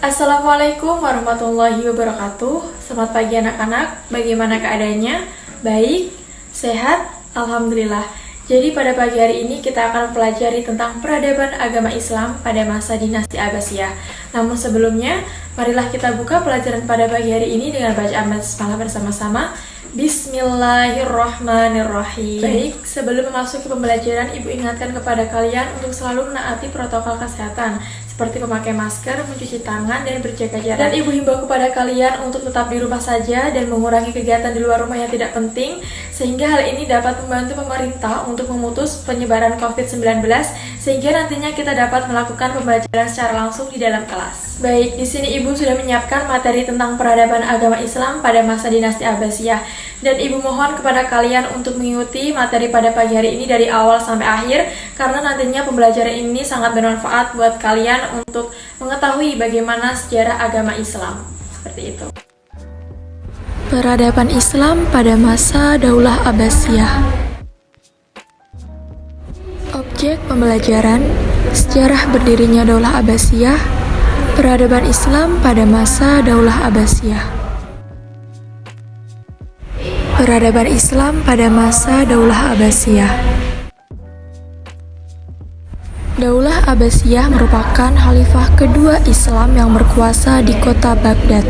Assalamualaikum warahmatullahi wabarakatuh. Selamat pagi anak-anak. Bagaimana keadaannya? Baik, sehat, alhamdulillah. Jadi pada pagi hari ini kita akan pelajari tentang peradaban agama Islam pada masa dinasti Abbasiyah. Namun sebelumnya, marilah kita buka pelajaran pada pagi hari ini dengan bacaan basmalah bersama-sama. Bismillahirrahmanirrahim. Baik, sebelum memasuki pembelajaran, Ibu ingatkan kepada kalian untuk selalu menaati protokol kesehatan seperti memakai masker, mencuci tangan, dan berjaga jarak. Dan Ibu himbau kepada kalian untuk tetap di rumah saja dan mengurangi kegiatan di luar rumah yang tidak penting, sehingga hal ini dapat membantu pemerintah untuk memutus penyebaran COVID-19, sehingga nantinya kita dapat melakukan pembelajaran secara langsung di dalam kelas. Baik, di sini Ibu sudah menyiapkan materi tentang peradaban agama Islam pada masa dinasti Abbasiyah, dan Ibu mohon kepada kalian untuk mengikuti materi pada pagi hari ini dari awal sampai akhir, karena nantinya pembelajaran ini sangat bermanfaat buat kalian untuk mengetahui bagaimana sejarah agama Islam. Seperti itu. Peradaban Islam pada masa Daulah Abbasiyah. Objek pembelajaran: sejarah berdirinya Daulah Abbasiyah, peradaban Islam pada masa Daulah Abbasiyah. Peradaban Islam pada masa Daulah Abbasiyah. Daulah Abbasiyah merupakan khalifah kedua Islam yang berkuasa di kota Baghdad.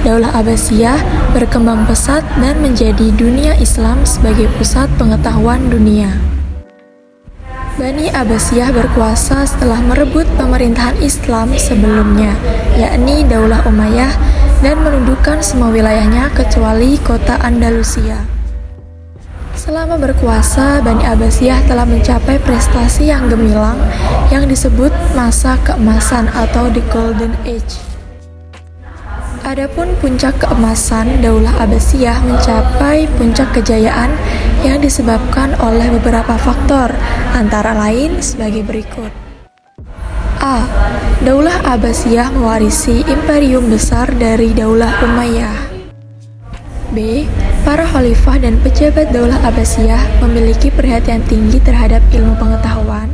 Daulah Abbasiyah berkembang pesat dan menjadi dunia Islam sebagai pusat pengetahuan dunia. Bani Abbasiyah berkuasa setelah merebut pemerintahan Islam sebelumnya, yakni Daulah Umayyah, dan menundukkan semua wilayahnya kecuali kota Andalusia. Selama berkuasa, Bani Abbasiyah telah mencapai prestasi yang gemilang yang disebut masa keemasan atau the Golden Age. Adapun puncak keemasan Daulah Abbasiyah mencapai puncak kejayaan yang disebabkan oleh beberapa faktor, antara lain sebagai berikut. A. Daulah Abbasiyah mewarisi imperium besar dari Daulah Umayyah. B. Para khalifah dan pejabat Daulah Abbasiyah memiliki perhatian tinggi terhadap ilmu pengetahuan.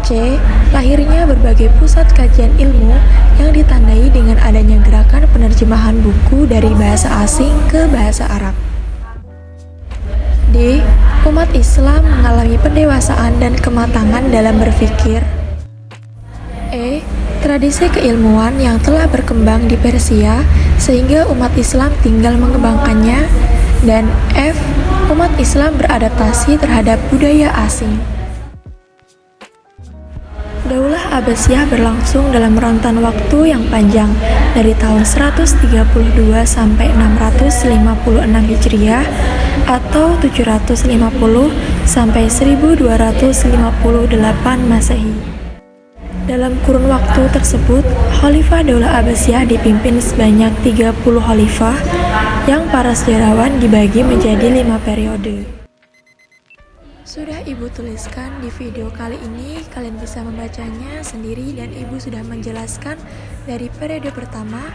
C. Lahirnya berbagai pusat kajian ilmu yang ditandai dengan adanya gerakan penerjemahan buku dari bahasa asing ke bahasa Arab. D. Umat Islam mengalami pendewasaan dan kematangan dalam berpikir. E. Tradisi keilmuan yang telah berkembang di Persia sehingga umat Islam tinggal mengembangkannya. Dan F. Umat Islam beradaptasi terhadap budaya asing. Daulah Abbasiyah berlangsung dalam rentan waktu yang panjang dari tahun 132 sampai 656 Hijriah atau 750 sampai 1258 Masehi. Dalam kurun waktu tersebut, Khalifah Daulah Abbasiyah dipimpin sebanyak 30 khalifah yang para sejarawan dibagi menjadi 5 periode. Sudah Ibu tuliskan di video kali ini, kalian bisa membacanya sendiri dan Ibu sudah menjelaskan dari periode pertama,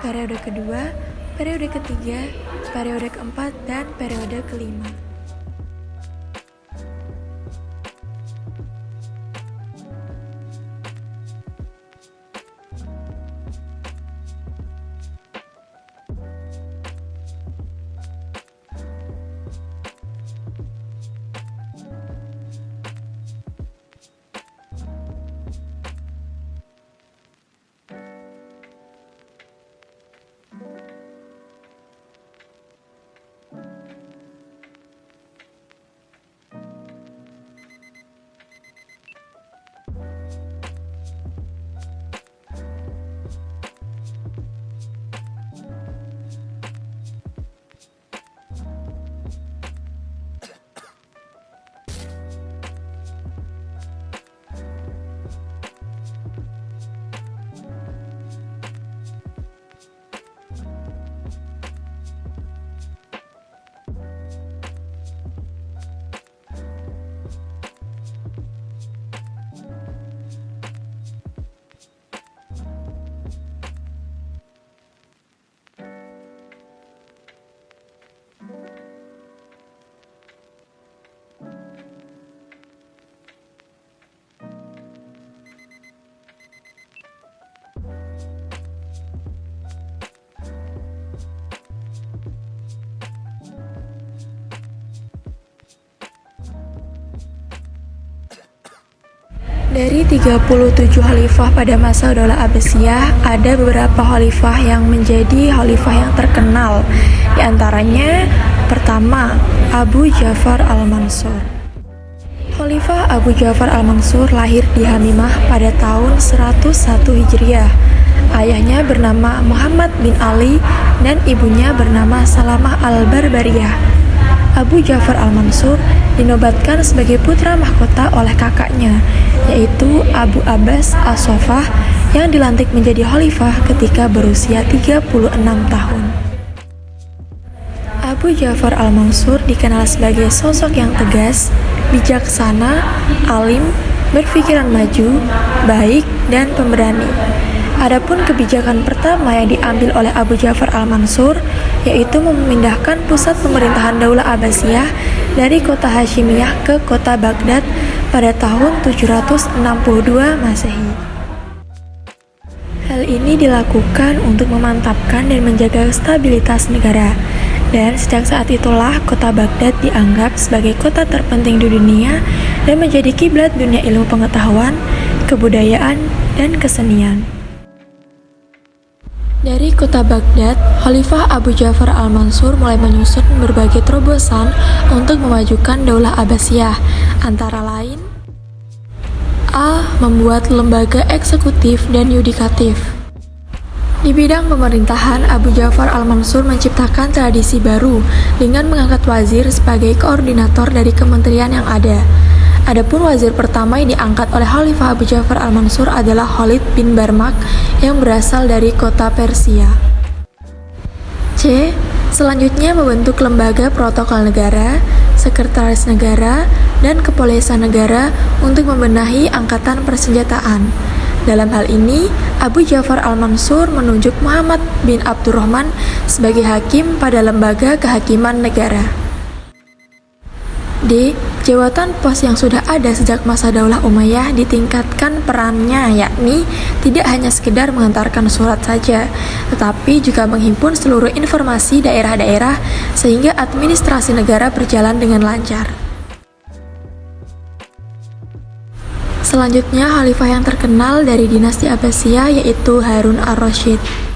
periode kedua, periode ketiga, periode keempat, dan periode kelima. Dari 37 khalifah pada masa Daulah Abbasiyah, ada beberapa khalifah yang menjadi khalifah yang terkenal. Di antaranya, pertama, Abu Ja'far al-Mansur. Khalifah Abu Ja'far al-Mansur lahir di Hamimah pada tahun 101 Hijriah. Ayahnya bernama Muhammad bin Ali dan ibunya bernama Salamah al-Barbariyah. Abu Ja'far al-Mansur dinobatkan sebagai putra mahkota oleh kakaknya, yaitu Abu Abbas as-Sofah yang dilantik menjadi khalifah ketika berusia 36 tahun. Abu Ja'far al-Mansur dikenal sebagai sosok yang tegas, bijaksana, alim, berpikiran maju, baik, dan pemberani. Adapun kebijakan pertama yang diambil oleh Abu Ja'far al-Mansur yaitu memindahkan pusat pemerintahan Daulah Abbasiyah dari kota Hashimiyah ke kota Baghdad pada tahun 762 Masehi. Hal ini dilakukan untuk memantapkan dan menjaga stabilitas negara. Dan sejak saat itulah kota Baghdad dianggap sebagai kota terpenting di dunia dan menjadi kiblat dunia ilmu pengetahuan, kebudayaan, dan kesenian. Dari kota Baghdad, Khalifah Abu Ja'far al-Mansur mulai menyusun berbagai terobosan untuk memajukan Daulah Abbasiyah, antara lain A. Membuat lembaga eksekutif dan yudikatif. Di bidang pemerintahan, Abu Ja'far al-Mansur menciptakan tradisi baru dengan mengangkat wazir sebagai koordinator dari kementerian yang ada. Adapun wazir pertama yang diangkat oleh Khalifah Abu Ja'far al-Mansur adalah Khalid bin Barmak yang berasal dari kota Persia. C. Selanjutnya membentuk lembaga protokol negara, sekretaris negara, dan kepolisian negara untuk membenahi angkatan persenjataan. Dalam hal ini, Abu Ja'far al-Mansur menunjuk Muhammad bin Abdurrahman sebagai hakim pada lembaga kehakiman negara. D. Jabatan pos yang sudah ada sejak masa Daulah Umayyah ditingkatkan perannya, yakni tidak hanya sekedar mengantarkan surat saja, tetapi juga menghimpun seluruh informasi daerah-daerah sehingga administrasi negara berjalan dengan lancar. Selanjutnya, khalifah yang terkenal dari dinasti Abbasiyah yaitu Harun ar-Rasyid.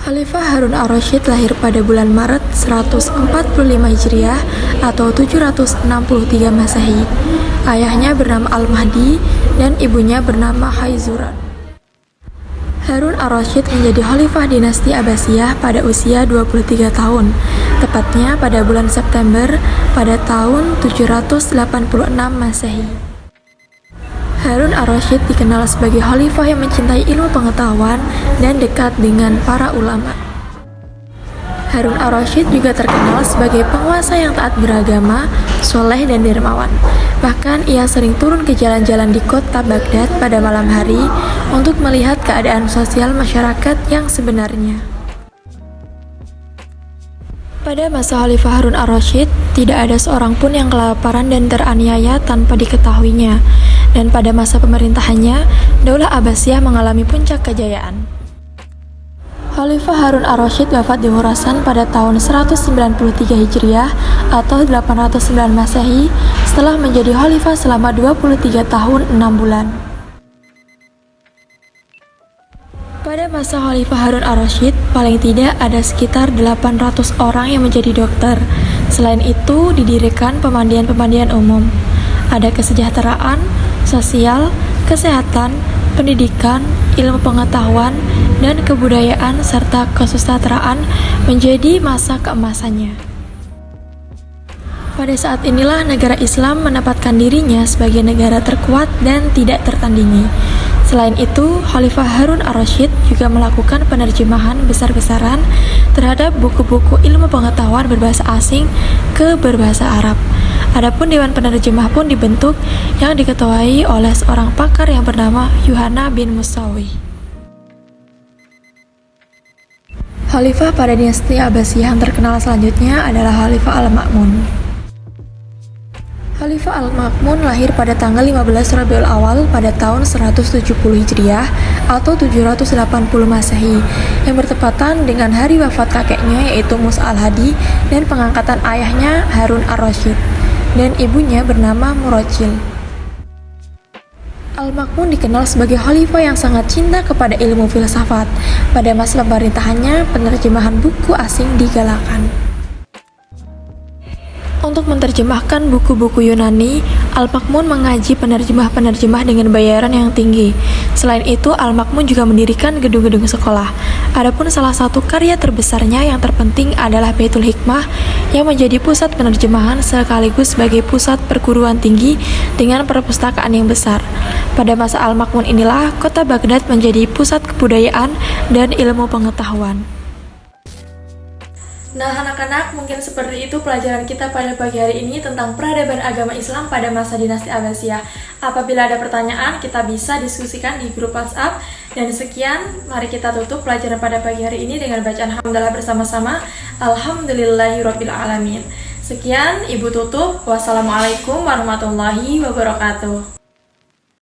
Khalifah Harun ar-Rasyid lahir pada bulan Maret 145 Hijriah atau 763 Masehi. Ayahnya bernama Al-Mahdi dan ibunya bernama Khaizuran. Harun ar-Rasyid menjadi khalifah dinasti Abbasiyah pada usia 23 tahun, tepatnya pada bulan September pada tahun 786 Masehi. Harun ar-Rasyid dikenal sebagai khalifah yang mencintai ilmu pengetahuan dan dekat dengan para ulama. Harun ar-Rasyid juga terkenal sebagai penguasa yang taat beragama, soleh, dan dermawan. Bahkan ia sering turun ke jalan-jalan di kota Baghdad pada malam hari untuk melihat keadaan sosial masyarakat yang sebenarnya. Pada masa Khalifah Harun ar-Rasyid, tidak ada seorang pun yang kelaparan dan teraniaya tanpa diketahuinya. Dan pada masa pemerintahannya, Daulah Abbasiyah mengalami puncak kejayaan. Khalifah Harun ar-Rasyid wafat di Khurasan pada tahun 193 Hijriah atau 809 Masehi setelah menjadi khalifah selama 23 tahun 6 bulan. Pada masa Khalifah Harun ar-Rasyid, paling tidak ada sekitar 800 orang yang menjadi dokter. Selain itu, didirikan pemandian-pemandian umum. Ada kesejahteraan, sosial, kesehatan, pendidikan, ilmu pengetahuan, dan kebudayaan serta kesusastraan menjadi masa keemasannya. Pada saat inilah negara Islam mendapatkan dirinya sebagai negara terkuat dan tidak tertandingi. Selain itu, Khalifah Harun ar-Rasyid juga melakukan penerjemahan besar-besaran terhadap buku-buku ilmu pengetahuan berbahasa asing ke berbahasa Arab. Adapun Dewan Penerjemah pun dibentuk yang diketuai oleh seorang pakar yang bernama Yuhana bin Musawi. Khalifah pada dinasti Abbasiyah yang terkenal selanjutnya adalah Khalifah Al-Ma'mun. Khalifah Al-Ma'mun lahir pada tanggal 15 Rabiul Awal pada tahun 170 Hijriah atau 780 Masehi yang bertepatan dengan hari wafat kakeknya yaitu Musa al-Hadi dan pengangkatan ayahnya Harun ar-Rasyid dan ibunya bernama Murachil. Al-Ma'mun dikenal sebagai khalifah yang sangat cinta kepada ilmu filsafat. Pada masa pemerintahannya, penerjemahan buku asing digalakan. Untuk menerjemahkan buku-buku Yunani, Al-Ma'mun mengaji penerjemah-penerjemah dengan bayaran yang tinggi. Selain itu, Al-Ma'mun juga mendirikan gedung-gedung sekolah. Adapun salah satu karya terbesarnya yang terpenting adalah Baitul Hikmah yang menjadi pusat penerjemahan sekaligus sebagai pusat perguruan tinggi dengan perpustakaan yang besar. Pada masa Al-Ma'mun inilah kota Baghdad menjadi pusat kebudayaan dan ilmu pengetahuan. Nah, anak-anak, mungkin seperti itu pelajaran kita pada pagi hari ini tentang peradaban agama Islam pada masa dinasti Abbasiyah. Apabila ada pertanyaan, kita bisa diskusikan di grup WhatsApp. Dan sekian, mari kita tutup pelajaran pada pagi hari ini dengan bacaan hamdalah bersama-sama. Alhamdulillahirrabbilalamin. Sekian, Ibu tutup. Wassalamualaikum warahmatullahi wabarakatuh.